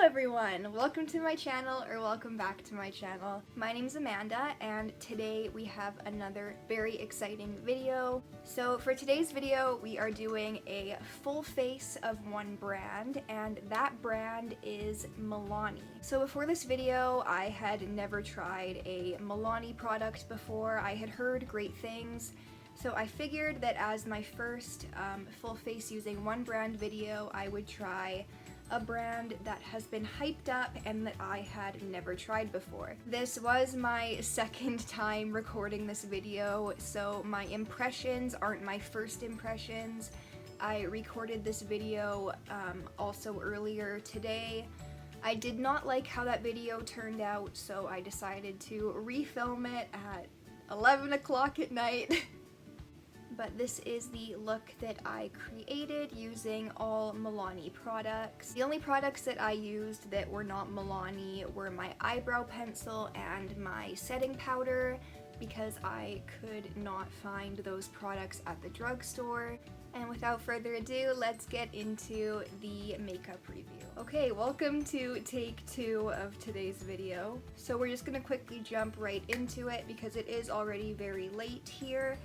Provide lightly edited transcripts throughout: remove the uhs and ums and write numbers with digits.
everyone! Welcome to my channel, or welcome back to my channel. My name's Amanda, and today we have another very exciting video. So for today's video, we are doing a full face of one brand, and that brand is Milani. So before this video, I had never tried a Milani product before. I had heard great things. So I figured that as my first full face using one brand video, I would try a brand that has been hyped up and that I had never tried before. This was my second time recording this video, so my impressions aren't my first impressions. I recorded this video also earlier today. I did not like how that video turned out, so I decided to refilm it at 11 o'clock at night. But this is the look that I created using all Milani products. The only products that I used that were not Milani were my eyebrow pencil and my setting powder, because I could not find those products at the drugstore. And without further ado, let's get into the makeup review. Okay, welcome to take 2 of today's video. So we're just gonna quickly jump right into it because it is already very late here,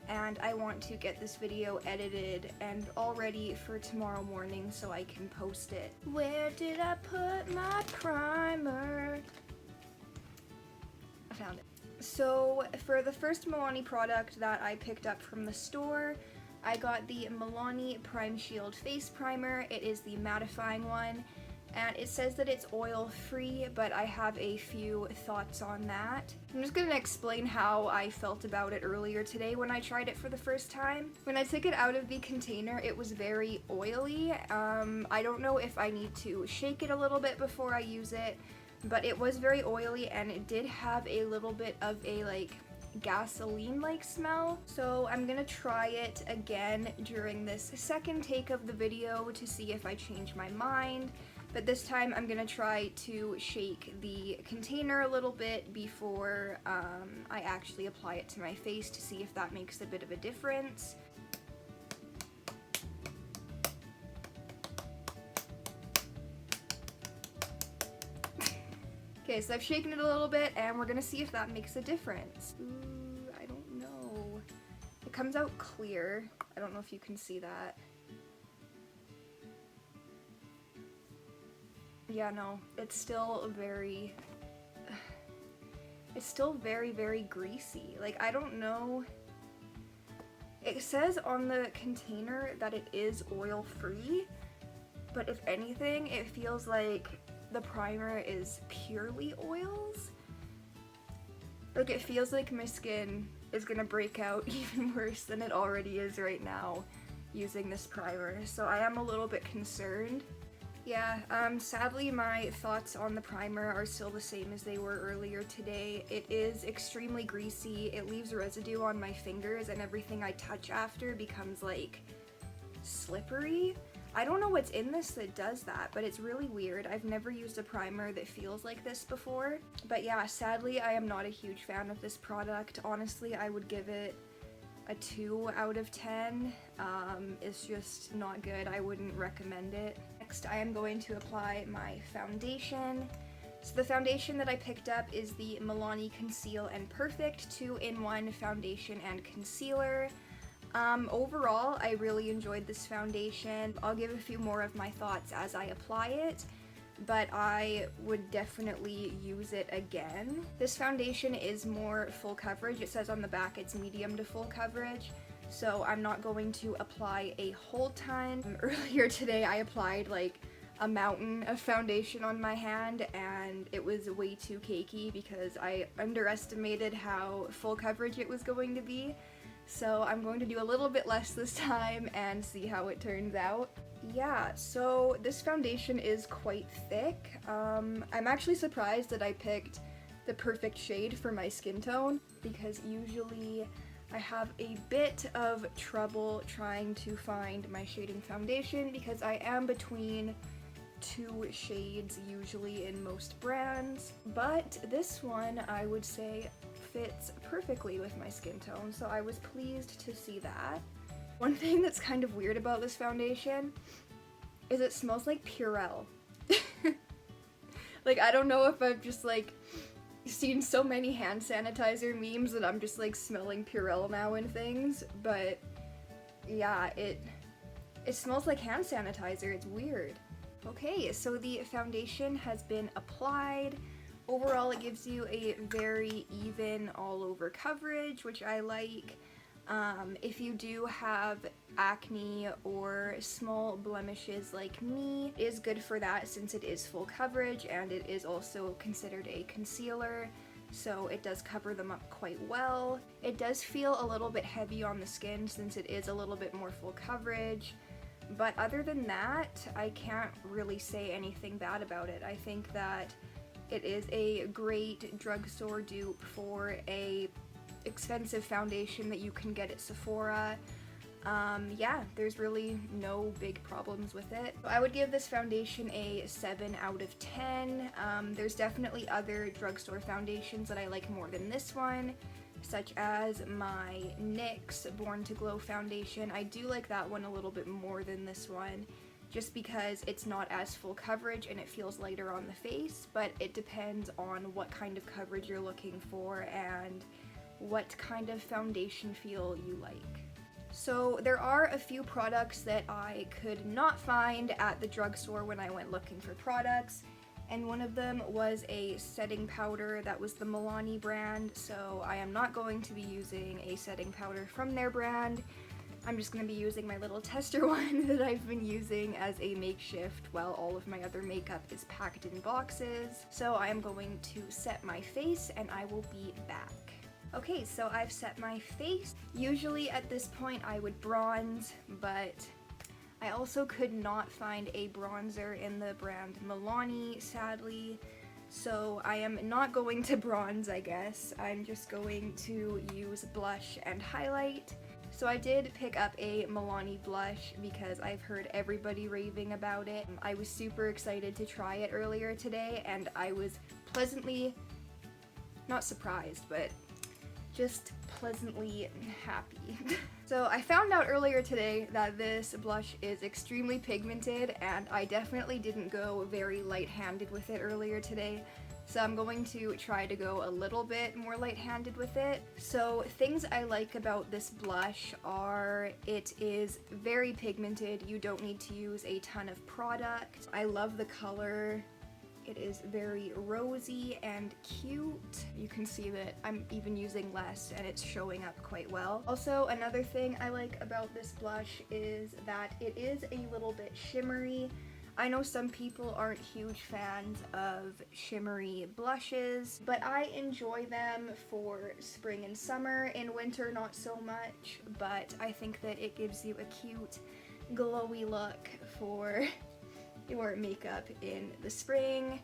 and I want to get this video edited and all ready for tomorrow morning so I can post it. Where did I put my primer? I found it. So for the first Milani product that I picked up from the store, I got the Milani Prime Shield Face Primer. It is the mattifying one, and it says that it's oil-free, but I have a few thoughts on that. I'm just gonna explain how I felt about it earlier today when I tried it for the first time. When I took it out of the container, it was very oily. I don't know if I need to shake it a little bit before I use it, but it was very oily, and it did have a little bit of a gasoline-like smell. So I'm gonna try it again during this second take of the video to see if I change my mind. But this time I'm gonna try to shake the container a little bit before I actually apply it to my face to see if that makes a bit of a difference. Okay, so I've shaken it a little bit and we're gonna see if that makes a difference. Ooh, I don't know. It comes out clear. I don't know if you can see that. Yeah, no, it's still very, very greasy. Like, I don't know. It says on the container that it is oil-free, but if anything, it feels like the primer is purely oils. Like, it feels like my skin is gonna break out even worse than it already is right now using this primer, so I am a little bit concerned. Yeah, sadly my thoughts on the primer are still the same as they were earlier today. It is extremely greasy, it leaves residue on my fingers, and everything I touch after becomes like slippery. I don't know what's in this that does that, but it's really weird. I've never used a primer that feels like this before. But yeah, sadly I am not a huge fan of this product. Honestly, I would give it a 2 out of 10. It's just not good. I wouldn't recommend it. Next, I am going to apply my foundation. So the foundation that I picked up is the Milani Conceal and Perfect 2-in-1 foundation and concealer. Overall, I really enjoyed this foundation. I'll give a few more of my thoughts as I apply it, but I would definitely use it again. This foundation is more full coverage. It says on the back it's medium to full coverage, so I'm not going to apply a whole ton. Earlier today I applied like a mountain of foundation on my hand, and it was way too cakey because I underestimated how full coverage it was going to be. So I'm going to do a little bit less this time and see how it turns out. Yeah, so this foundation is quite thick. I'm actually surprised that I picked the perfect shade for my skin tone, because usually I have a bit of trouble trying to find my shading foundation because I am between 2 shades usually in most brands, but this one I would say fits perfectly with my skin tone, so I was pleased to see that. One thing that's kind of weird about this foundation is it smells like Purell. Like, I don't know if I've just, like, seen so many hand sanitizer memes that I'm just, like, smelling Purell now and things, but yeah, it smells like hand sanitizer. It's weird. Okay, so the foundation has been applied. Overall, it gives you a very even all over coverage, which I like. If you do have acne or small blemishes like me, it is good for that since it is full coverage and it is also considered a concealer, so it does cover them up quite well. It does feel a little bit heavy on the skin since it is a little bit more full coverage, but other than that, I can't really say anything bad about it. I think that it is a great drugstore dupe for a expensive foundation that you can get at Sephora. Yeah, there's really no big problems with it. I would give this foundation a 7 out of 10. There's definitely other drugstore foundations that I like more than this one, such as my NYX Born to Glow foundation. I do like that one a little bit more than this one, just because it's not as full coverage and it feels lighter on the face, but it depends on what kind of coverage you're looking for and what kind of foundation feel you like. So there are a few products that I could not find at the drugstore when I went looking for products, and one of them was a setting powder that was the Milani brand, so I am not going to be using a setting powder from their brand. I'm just going to be using my little tester one that I've been using as a makeshift while all of my other makeup is packed in boxes. So I am going to set my face and I will be back. Okay, so I've set my face. Usually at this point I would bronze, but I also could not find a bronzer in the brand Milani, sadly. So I am not going to bronze, I guess. I'm just going to use blush and highlight. So I did pick up a Milani blush because I've heard everybody raving about it. I was super excited to try it earlier today and I was pleasantly, not surprised, but just pleasantly happy. So I found out earlier today that this blush is extremely pigmented and I definitely didn't go very light-handed with it earlier today. So I'm going to try to go a little bit more light-handed with it. So things I like about this blush are it is very pigmented. You don't need to use a ton of product. I love the color. It is very rosy and cute. You can see that I'm even using less and it's showing up quite well. Also, another thing I like about this blush is that it is a little bit shimmery. I know some people aren't huge fans of shimmery blushes, but I enjoy them for spring and summer. In winter, not so much, but I think that it gives you a cute, glowy look for your makeup in the spring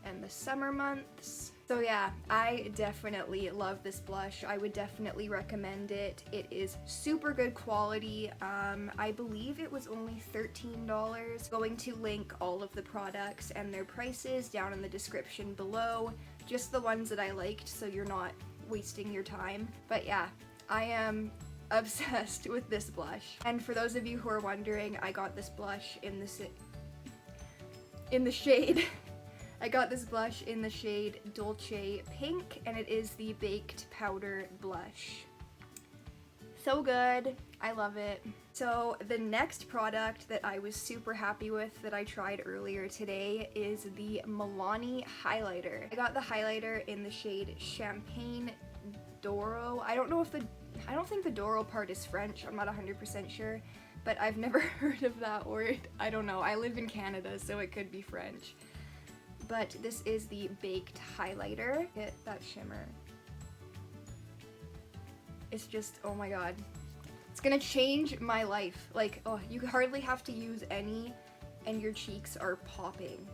and the summer months. So yeah, I definitely love this blush. I would definitely recommend it. It is super good quality. I believe it was only $13. Going to link all of the products and their prices down in the description below. Just the ones that I liked so you're not wasting your time. But yeah, I am obsessed with this blush. And for those of you who are wondering, I got this blush in the shade. I got this blush in the shade Dolce Pink, and it is the Baked Powder Blush. So good. I love it. So the next product that I was super happy with that I tried earlier today is the Milani highlighter. I got the highlighter in the shade Champagne Doro. I don't think the Doro part is French. I'm not 100% sure, but I've never heard of that word. I don't know. I live in Canada, so it could be French. But this is the Baked highlighter. Get that shimmer. It's just, oh my god. It's gonna change my life. Like, oh, you hardly have to use any and your cheeks are popping.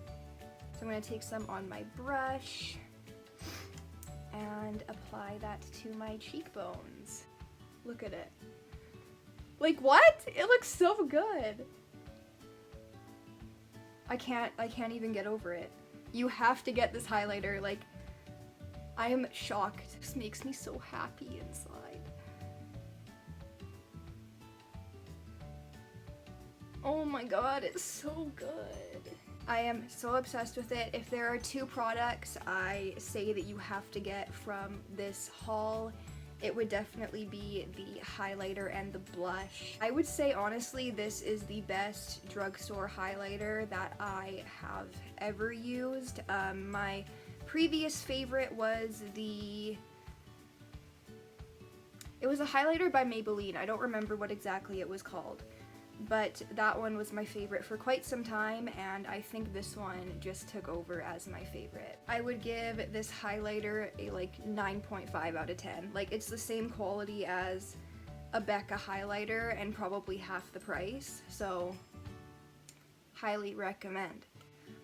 So I'm gonna take some on my brush and apply that to my cheekbones. Look at it. Like, what? It looks so good. I can't even get over it. You have to get this highlighter. Like, I am shocked. This makes me so happy inside. Oh my god, it's so good. I am so obsessed with it. If there are two products I say that you have to get from this haul, it would definitely be the highlighter and the blush. I would say honestly this is the best drugstore highlighter that I have ever used. My previous favorite was it was a highlighter by Maybelline. I don't remember what exactly it was called, but that one was my favorite for quite some time, and I think this one just took over as my favorite. I would give this highlighter a like 9.5 out of 10. Like, it's the same quality as a Becca highlighter and probably half the price, so highly recommend.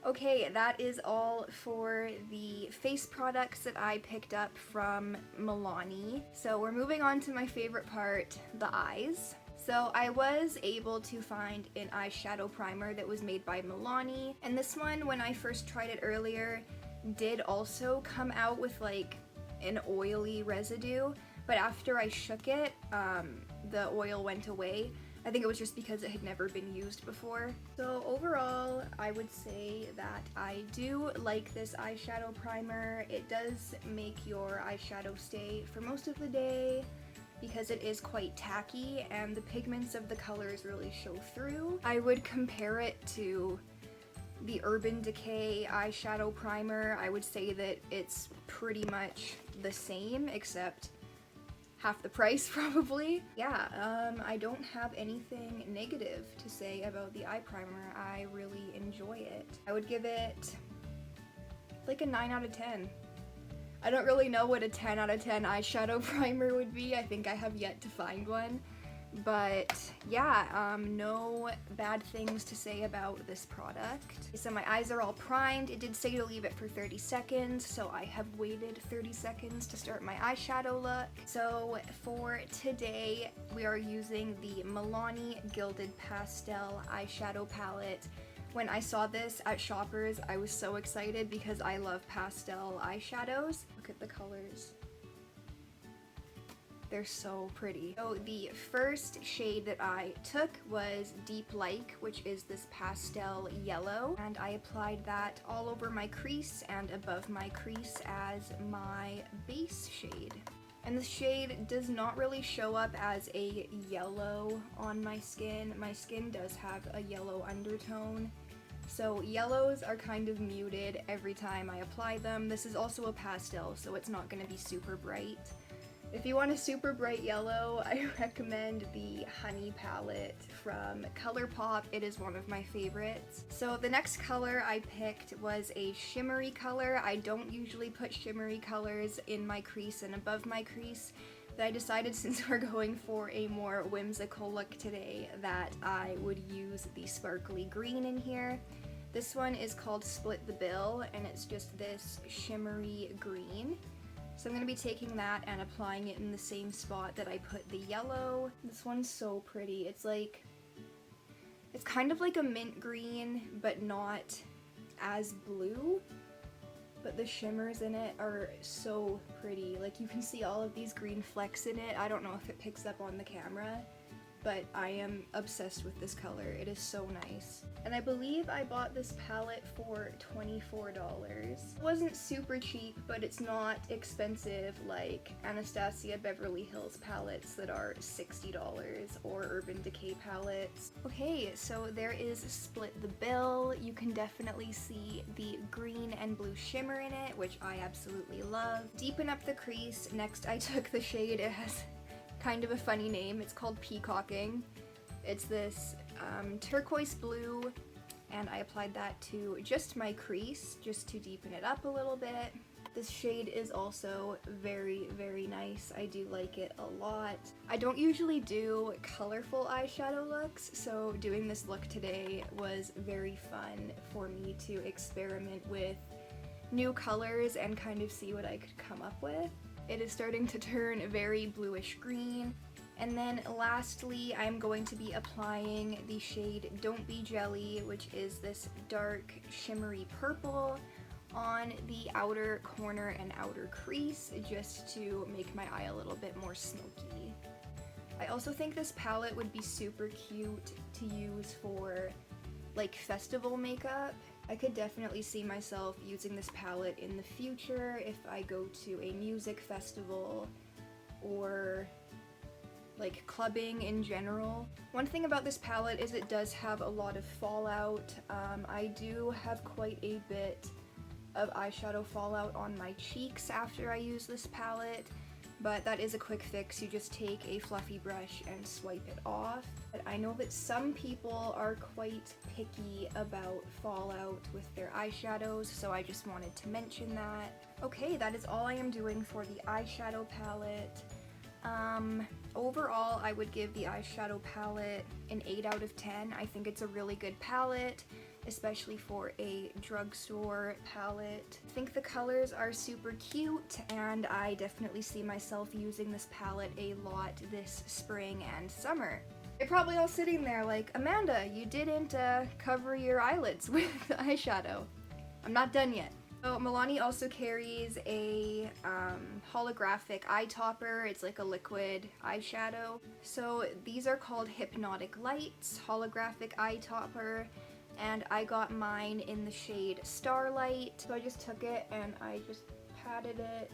Okay, that is all for the face products that I picked up from Milani. So we're moving on to my favorite part, the eyes. So I was able to find an eyeshadow primer that was made by Milani, and this one, when I first tried it earlier, did also come out with like an oily residue, but after I shook it, the oil went away. I think it was just because it had never been used before. So overall, I would say that I do like this eyeshadow primer. It does make your eyeshadow stay for most of the day because it is quite tacky and the pigments of the colors really show through. I would compare it to the Urban Decay eyeshadow primer. I would say that it's pretty much the same, except half the price probably. Yeah, I don't have anything negative to say about the eye primer. I really enjoy it. I would give it like a 9 out of 10. I don't really know what a 10 out of 10 eyeshadow primer would be. I think I have yet to find one. But yeah, no bad things to say about this product. So my eyes are all primed. It did say to leave it for 30 seconds, so I have waited 30 seconds to start my eyeshadow look. So for today, we are using the Milani Gilded Pastel eyeshadow palette. When I saw this at Shoppers, I was so excited because I love pastel eyeshadows. Look at the colors. They're so pretty. So the first shade that I took was Deep Like, which is this pastel yellow, and I applied that all over my crease and above my crease as my base shade. And the shade does not really show up as a yellow on my skin. My skin does have a yellow undertone, so yellows are kind of muted every time I apply them. This is also a pastel, so it's not going to be super bright. If you want a super bright yellow, I recommend the Honey palette from ColourPop. It is one of my favorites. So the next color I picked was a shimmery color. I don't usually put shimmery colors in my crease and above my crease, but I decided since we're going for a more whimsical look today that I would use the sparkly green in here. This one is called Split the Bill, and it's just this shimmery green. So I'm going to be taking that and applying it in the same spot that I put the yellow. This one's so pretty. It's kind of like a mint green, but not as blue. But the shimmers in it are so pretty. Like, you can see all of these green flecks in it. I don't know if it picks up on the camera, but I am obsessed with this color. It is so nice. And I believe I bought this palette for $24. It wasn't super cheap, but it's not expensive like Anastasia Beverly Hills palettes that are $60 or Urban Decay palettes. Okay, so there is Split the Bill. You can definitely see the green and blue shimmer in it, which I absolutely love. Deepen up the crease. Next, I took the shade. It has kind of a funny name. It's called Peacocking. It's this turquoise blue, and I applied that to just my crease just to deepen it up a little bit. This shade is also very, very nice. I do like it a lot. I don't usually do colorful eyeshadow looks, so doing this look today was very fun for me to experiment with new colors and kind of see what I could come up with. It is starting to turn very bluish green. And then lastly, I'm going to be applying the shade Don't Be Jelly, which is this dark shimmery purple, on the outer corner and outer crease just to make my eye a little bit more smoky. I also think this palette would be super cute to use for like festival makeup. I could definitely see myself using this palette in the future if I go to a music festival or like clubbing in general. One thing about this palette is it does have a lot of fallout. I do have quite a bit of eyeshadow fallout on my cheeks after I use this palette, but that is a quick fix. You just take a fluffy brush and swipe it off. But I know that some people are quite picky about fallout with their eyeshadows, so I just wanted to mention that. Okay, that is all I am doing for the eyeshadow palette. Overall, I would give the eyeshadow palette an 8 out of 10. I think it's a really good palette, especially for a drugstore palette. I think the colors are super cute, and I definitely see myself using this palette a lot this spring and summer. You're probably all sitting there like, Amanda, you didn't cover your eyelids with eyeshadow. I'm not done yet. So Milani also carries a holographic eye topper. It's like a liquid eyeshadow. So these are called Hypnotic Lights holographic eye topper, and I got mine in the shade Starlight. So I just took it and I just patted it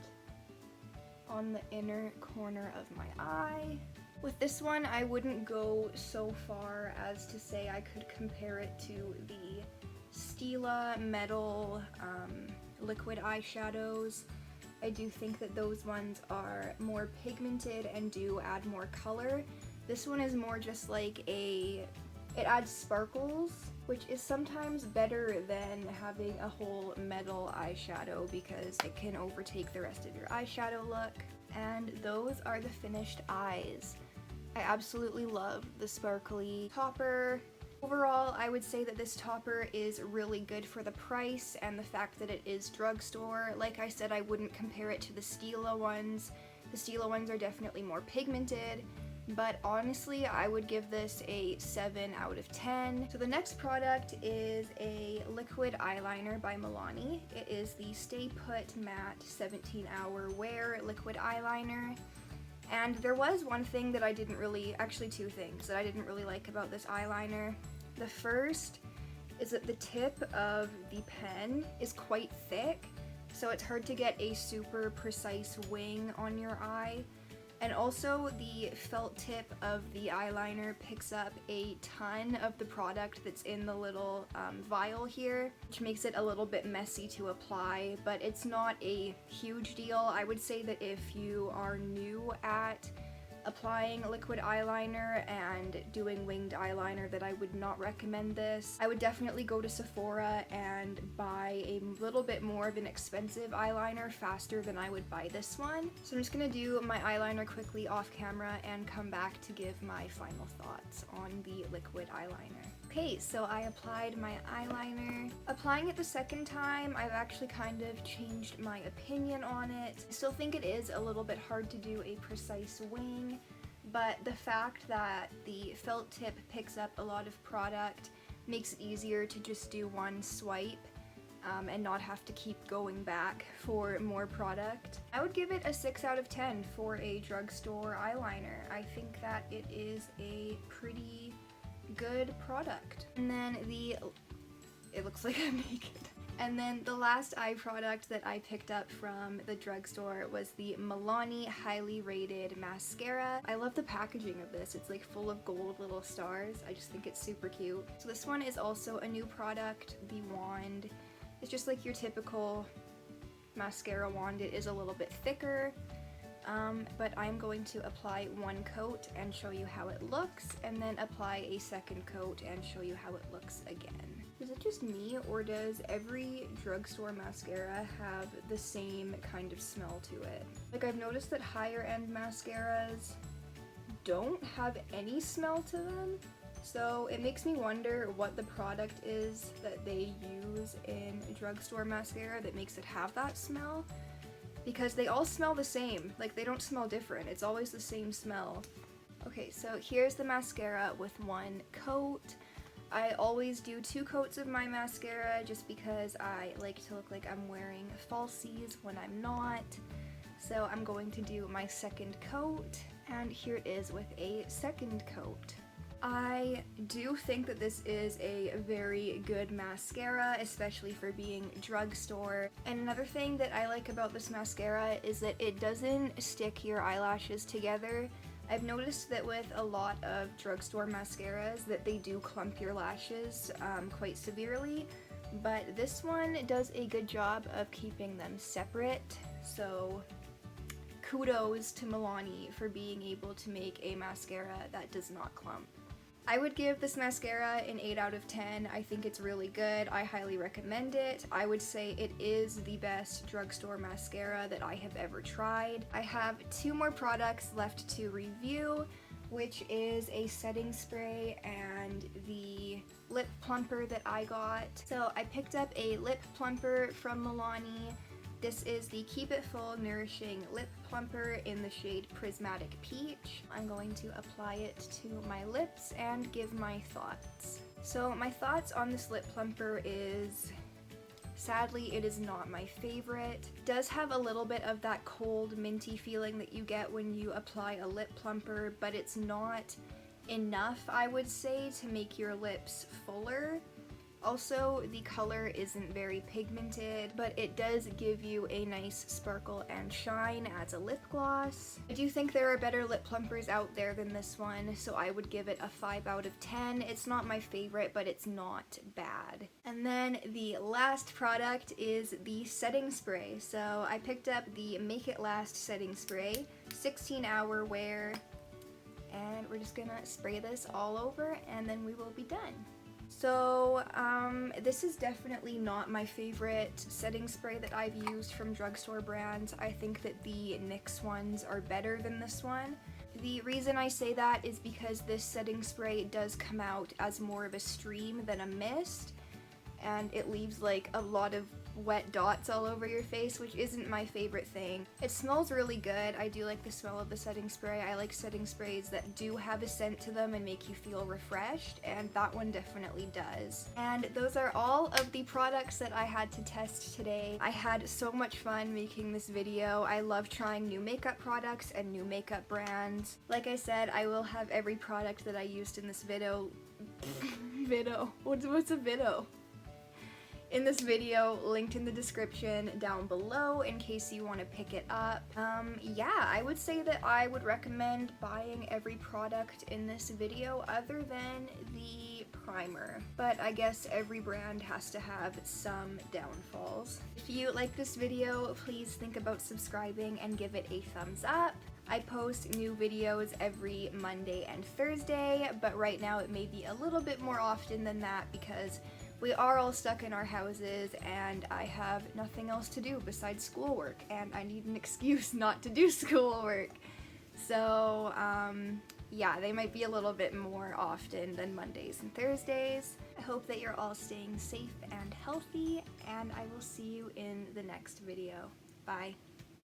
on the inner corner of my eye. With this one, I wouldn't go so far as to say I could compare it to the Stila Metal liquid eyeshadows. I do think that those ones are more pigmented and do add more color. This one is more just like it adds sparkles, which is sometimes better than having a whole metal eyeshadow because it can overtake the rest of your eyeshadow look. And those are the finished eyes. I absolutely love the sparkly topper. Overall, I would say that this topper is really good for the price and the fact that it is drugstore. Like I said, I wouldn't compare it to the Stila ones. The Stila ones are definitely more pigmented, but honestly, I would give this a 7 out of 10. So the next product is a liquid eyeliner by Milani. It is the Stay Put Matte 17-Hour Wear Liquid Eyeliner. And there was one thing that I didn't really, actually two things that I didn't really like about this eyeliner. The first is that the tip of the pen is quite thick, so it's hard to get a super precise wing on your eye. And also the felt tip of the eyeliner picks up a ton of the product that's in the little vial here, which makes it a little bit messy to apply, but it's not a huge deal. I would say that if you are new at applying liquid eyeliner and doing winged eyeliner, that I would not recommend this. I would definitely go to Sephora and buy a little bit more of an expensive eyeliner faster than I would buy this one. So I'm just gonna do my eyeliner quickly off camera and come back to give my final thoughts on the liquid eyeliner. Okay, so I applied my eyeliner. Applying it the second time, I've actually kind of changed my opinion on it. I still think it is a little bit hard to do a precise wing, but the fact that the felt tip picks up a lot of product makes it easier to just do one swipe and not have to keep going back for more product. I would give it a 6 out of 10 for a drugstore eyeliner. I think that it is a pretty good product. And then it looks like I'm naked. And then the last eye product that I picked up from the drugstore was the Milani Highly Rated Mascara. I love the packaging of this. It's like full of gold little stars. I just think it's super cute. So this one is also a new product. The wand is just like your typical mascara wand. It is a little bit thicker. But I'm going to apply one coat and show you how it looks, and then apply a second coat and show you how it looks again. Is it just me, or does every drugstore mascara have the same kind of smell to it? Like, I've noticed that higher end mascaras don't have any smell to them, so it makes me wonder what the product is that they use in drugstore mascara that makes it have that smell. Because they all smell the same, like they don't smell different, it's always the same smell. Okay, so here's the mascara with one coat. I always do 2 coats of my mascara just because I like to look like I'm wearing falsies when I'm not. So I'm going to do my second coat, and here it is with a second coat. I do think that this is a very good mascara, especially for being drugstore. And another thing that I like about this mascara is that it doesn't stick your eyelashes together. I've noticed that with a lot of drugstore mascaras that they do clump your lashes quite severely, but this one does a good job of keeping them separate. So kudos to Milani for being able to make a mascara that does not clump. I would give this mascara an 8 out of 10. I think it's really good. I highly recommend it. I would say it is the best drugstore mascara that I have ever tried. I have 2 more products left to review, which is a setting spray and the lip plumper that I got. So I picked up a lip plumper from Milani. This is the Keep It Full Nourishing Lip Plumper in the shade Prismatic Peach. I'm going to apply it to my lips and give my thoughts. So my thoughts on this lip plumper is, sadly, it is not my favorite. It does have a little bit of that cold, minty feeling that you get when you apply a lip plumper, but it's not enough, I would say, to make your lips fuller. Also, the color isn't very pigmented, but it does give you a nice sparkle and shine as a lip gloss. I do think there are better lip plumpers out there than this one, so I would give it a 5 out of 10. It's not my favorite, but it's not bad. And then the last product is the setting spray. So I picked up the Make It Last setting spray, 16-hour wear, and we're just gonna spray this all over and then we will be done. So this is definitely not my favorite setting spray that I've used from drugstore brands. I think that the NYX ones are better than this one. The reason I say that is because this setting spray does come out as more of a stream than a mist, and it leaves like a lot of wet dots all over your face, which isn't my favorite thing. It smells really good. I do like the smell of the setting spray. I like setting sprays that do have a scent to them and make you feel refreshed, and that one definitely does. And those are all of the products that I had to test today. I had so much fun making this video. I love trying new makeup products and new makeup brands. Like I said, I will have every product that I used in this video what's a video? In this video linked in the description down below in case you want to pick it up. Yeah, I would say that I would recommend buying every product in this video other than the primer, but I guess every brand has to have some downfalls. If you like this video, please think about subscribing and give it a thumbs up. I post new videos every Monday and Thursday, but right now it may be a little bit more often than that because we are all stuck in our houses and I have nothing else to do besides schoolwork, and I need an excuse not to do schoolwork. So yeah, they might be a little bit more often than Mondays and Thursdays. I hope that you're all staying safe and healthy, and I will see you in the next video. Bye.